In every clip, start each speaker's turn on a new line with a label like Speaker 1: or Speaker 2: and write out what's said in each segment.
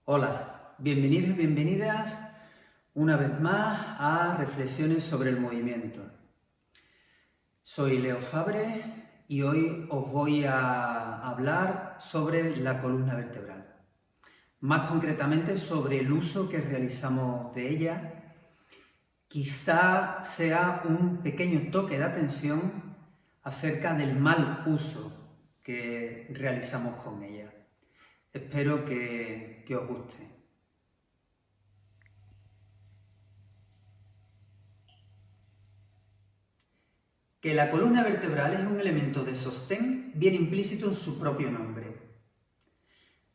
Speaker 1: Hola, bienvenidos y bienvenidas una vez más a Reflexiones sobre el movimiento. Soy Leo Fabre y hoy os voy a hablar sobre la columna vertebral. Más concretamente sobre el uso que realizamos de ella. Quizá sea un pequeño toque de atención acerca del mal uso que realizamos con ella. Espero que os guste. Que la columna vertebral es un elemento de sostén viene implícito en su propio nombre.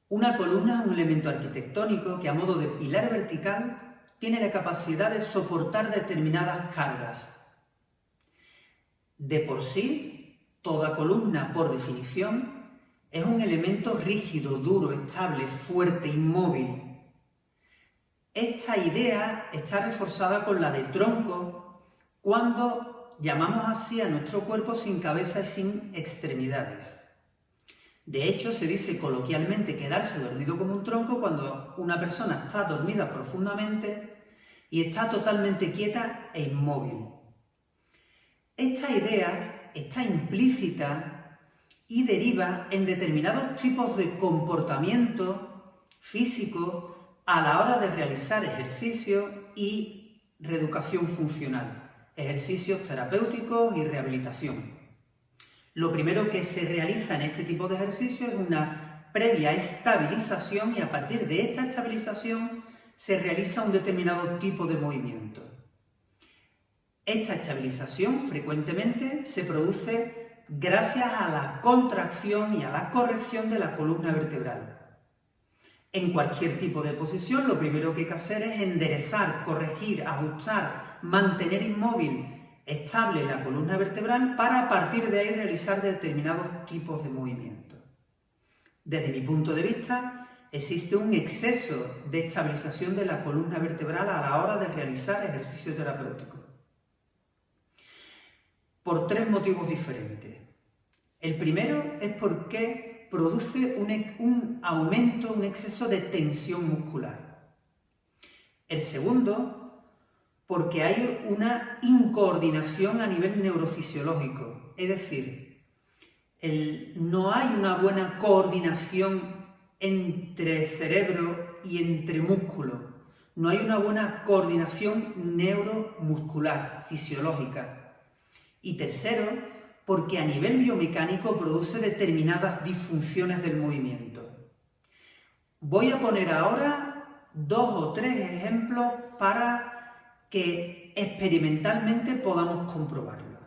Speaker 1: Una columna es un elemento arquitectónico que a modo de pilar vertical tiene la capacidad de soportar determinadas cargas. De por sí, toda columna, por definición, es un elemento rígido, duro, estable, fuerte, inmóvil. Esta idea está reforzada con la de tronco cuando llamamos así a nuestro cuerpo sin cabeza y sin extremidades. De hecho, se dice coloquialmente quedarse dormido como un tronco cuando una persona está dormida profundamente y está totalmente quieta e inmóvil. Esta idea está implícita y deriva en determinados tipos de comportamiento físico a la hora de realizar ejercicio y reeducación funcional, ejercicios terapéuticos y rehabilitación. Lo primero que se realiza en este tipo de ejercicio es una previa estabilización y a partir de esta estabilización se realiza un determinado tipo de movimiento. Esta estabilización frecuentemente se produce gracias a la contracción y a la corrección de la columna vertebral. En cualquier tipo de posición, lo primero que hay que hacer es enderezar, corregir, ajustar, mantener inmóvil, estable la columna vertebral para a partir de ahí realizar determinados tipos de movimientos. Desde mi punto de vista, existe un exceso de estabilización de la columna vertebral a la hora de realizar ejercicio terapéutico. Por tres motivos diferentes. El primero es porque produce un aumento, un exceso de tensión muscular. El segundo, porque hay una incoordinación a nivel neurofisiológico, es decir, no hay una buena coordinación entre cerebro y entre músculo, no hay una buena coordinación neuromuscular, fisiológica. Y tercero, porque a nivel biomecánico produce determinadas disfunciones del movimiento. Voy a poner ahora 2 o 3 ejemplos para que experimentalmente podamos comprobarlo.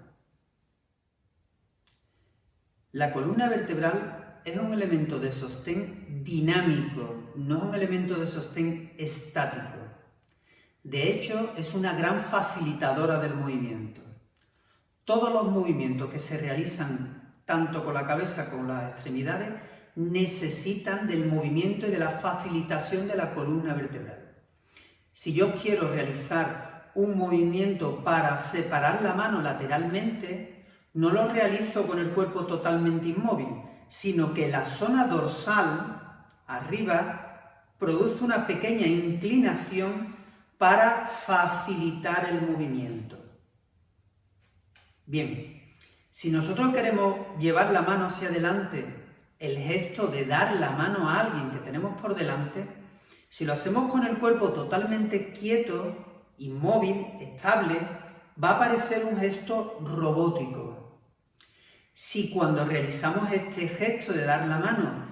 Speaker 1: La columna vertebral es un elemento de sostén dinámico, no es un elemento de sostén estático. De hecho, es una gran facilitadora del movimiento. Todos los movimientos que se realizan tanto con la cabeza como con las extremidades necesitan del movimiento y de la facilitación de la columna vertebral. Si yo quiero realizar un movimiento para separar la mano lateralmente, no lo realizo con el cuerpo totalmente inmóvil, sino que la zona dorsal, arriba, produce una pequeña inclinación para facilitar el movimiento. Bien, si nosotros queremos llevar la mano hacia adelante, el gesto de dar la mano a alguien que tenemos por delante, si lo hacemos con el cuerpo totalmente quieto, inmóvil, estable, va a parecer un gesto robótico. Si cuando realizamos este gesto de dar la mano,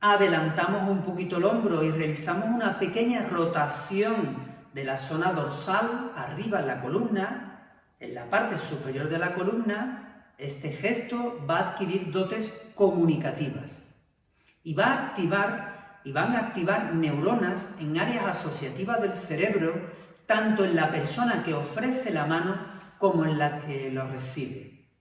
Speaker 1: adelantamos un poquito el hombro y realizamos una pequeña rotación de la zona dorsal arriba en la columna, en la parte superior de la columna, este gesto va a adquirir dotes comunicativas y van a activar neuronas en áreas asociativas del cerebro, tanto en la persona que ofrece la mano como en la que lo recibe.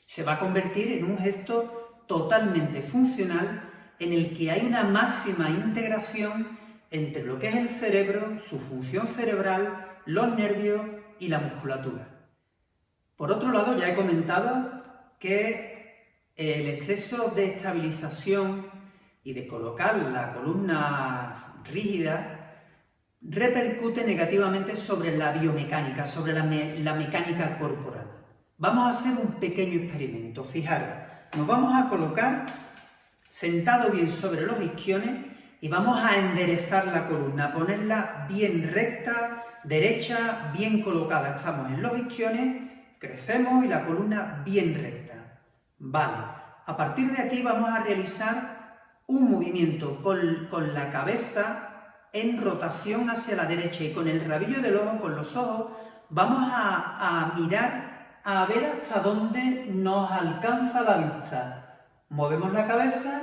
Speaker 1: Se va a convertir en un gesto totalmente funcional en el que hay una máxima integración entre lo que es el cerebro, su función cerebral, los nervios y la musculatura. Por otro lado, ya he comentado que el exceso de estabilización y de colocar la columna rígida, repercute negativamente sobre la biomecánica, sobre la mecánica corporal. Vamos a hacer un pequeño experimento. Fijaros, nos vamos a colocar sentado bien sobre los isquiones y vamos a enderezar la columna, a ponerla bien recta, derecha, bien colocada. Estamos en los isquiones, crecemos y la columna bien recta. Vale, a partir de aquí vamos a realizar un movimiento con la cabeza en rotación hacia la derecha y con el rabillo del ojo, con los ojos, vamos a mirar a ver hasta dónde nos alcanza la vista. Movemos la cabeza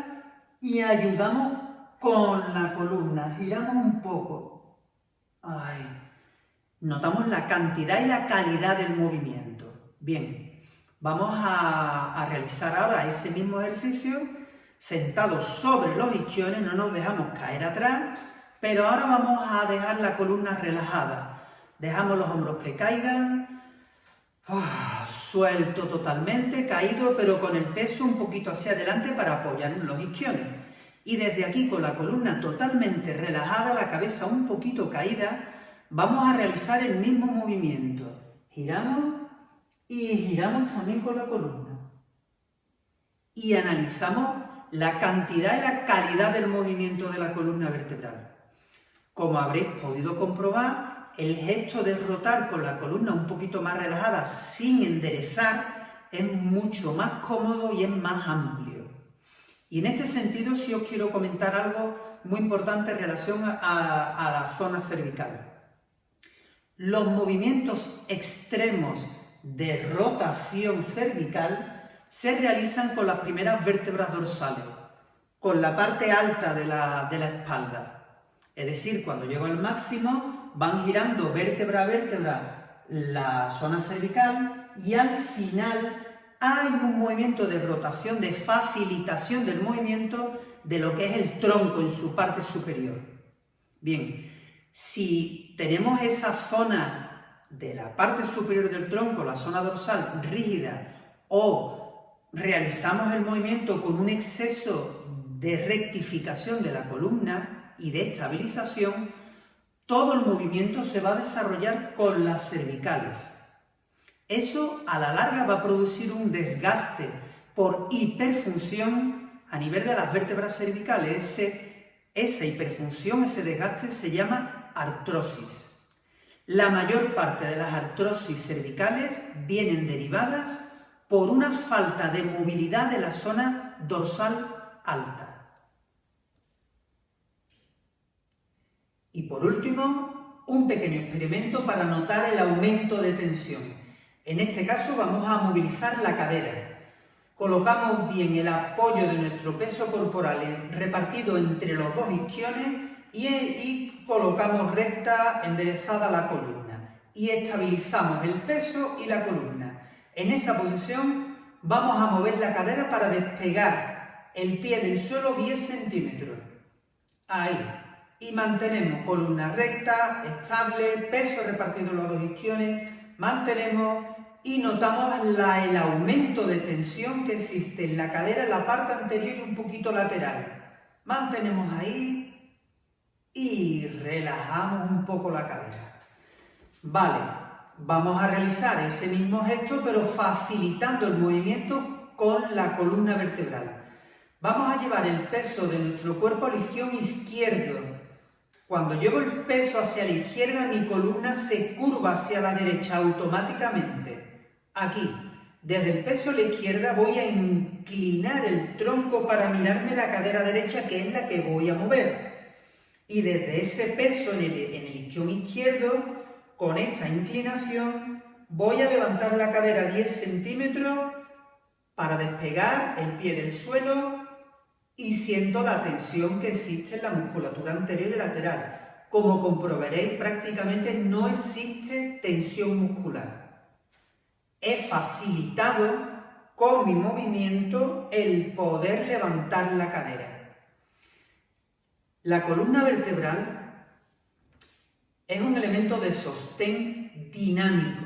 Speaker 1: y ayudamos con la columna, giramos un poco. Ay, notamos la cantidad y la calidad del movimiento. Bien, vamos a realizar ahora ese mismo ejercicio sentados sobre los isquiones, no nos dejamos caer atrás, pero ahora vamos a dejar la columna relajada. Dejamos los hombros que caigan, suelto totalmente, caído, pero con el peso un poquito hacia adelante para apoyar en los isquiones. Y desde aquí, con la columna totalmente relajada, la cabeza un poquito caída, vamos a realizar el mismo movimiento. Giramos y giramos también con la columna. Y analizamos la cantidad y la calidad del movimiento de la columna vertebral. Como habréis podido comprobar, el gesto de rotar con la columna un poquito más relajada sin enderezar es mucho más cómodo y es más amplio. Y en este sentido sí os quiero comentar algo muy importante en relación a la zona cervical. Los movimientos extremos de rotación cervical se realizan con las primeras vértebras dorsales, con la parte alta de la espalda. Es decir, cuando llego al máximo, van girando vértebra a vértebra la zona cervical y al final hay un movimiento de rotación, de facilitación del movimiento de lo que es el tronco en su parte superior. Bien, si tenemos esa zona de la parte superior del tronco, la zona dorsal rígida, o realizamos el movimiento con un exceso de rectificación de la columna y de estabilización, todo el movimiento se va a desarrollar con las cervicales. Eso a la larga va a producir un desgaste por hiperfunción a nivel de las vértebras cervicales. Esa hiperfunción, ese desgaste se llama artrosis. La mayor parte de las artrosis cervicales vienen derivadas por una falta de movilidad de la zona dorsal alta. Y por último, un pequeño experimento para notar el aumento de tensión. En este caso vamos a movilizar la cadera. Colocamos bien el apoyo de nuestro peso corporal repartido entre los dos isquiones y colocamos recta, enderezada la columna. Y estabilizamos el peso y la columna. En esa posición vamos a mover la cadera para despegar el pie del suelo 10 centímetros. Ahí. Y mantenemos columna recta, estable, peso repartido en los dos isquiones, mantenemos y notamos el aumento de tensión que existe en la cadera, en la parte anterior y un poquito lateral. Mantenemos ahí y relajamos un poco la cadera. Vale, vamos a realizar ese mismo gesto pero facilitando el movimiento con la columna vertebral. Vamos a llevar el peso de nuestro cuerpo al isquion izquierdo. Cuando llevo el peso hacia la izquierda, mi columna se curva hacia la derecha automáticamente. Aquí, desde el peso a la izquierda, voy a inclinar el tronco para mirarme la cadera derecha, que es la que voy a mover. Y desde ese peso en el isquion izquierdo, con esta inclinación, voy a levantar la cadera 10 centímetros para despegar el pie del suelo y siento la tensión que existe en la musculatura anterior y lateral. Como comprobaréis, prácticamente no existe tensión muscular. He facilitado con mi movimiento el poder levantar la cadera. La columna vertebral es un elemento de sostén dinámico.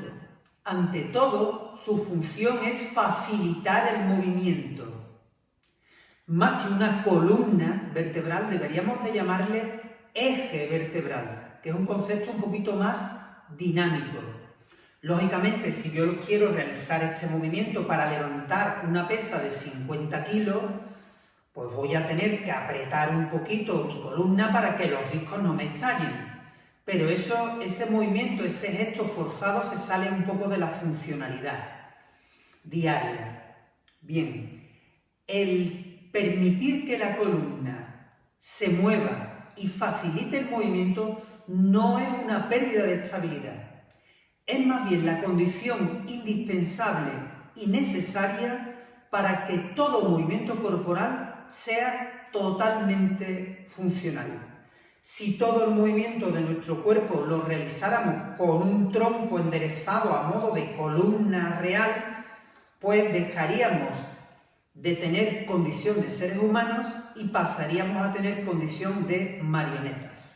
Speaker 1: Ante todo, su función es facilitar el movimiento. Más que una columna vertebral, deberíamos de llamarle eje vertebral, que es un concepto un poquito más dinámico. Lógicamente, si yo quiero realizar este movimiento para levantar una pesa de 50 kilos, pues voy a tener que apretar un poquito mi columna para que los discos no me estallen. Pero ese movimiento, ese gesto forzado se sale un poco de la funcionalidad diaria. Bien, el permitir que la columna se mueva y facilite el movimiento no es una pérdida de estabilidad. Es más bien la condición indispensable y necesaria para que todo movimiento corporal sea totalmente funcional. Si todo el movimiento de nuestro cuerpo lo realizáramos con un tronco enderezado a modo de columna real, pues dejaríamos de tener condición de seres humanos y pasaríamos a tener condición de marionetas.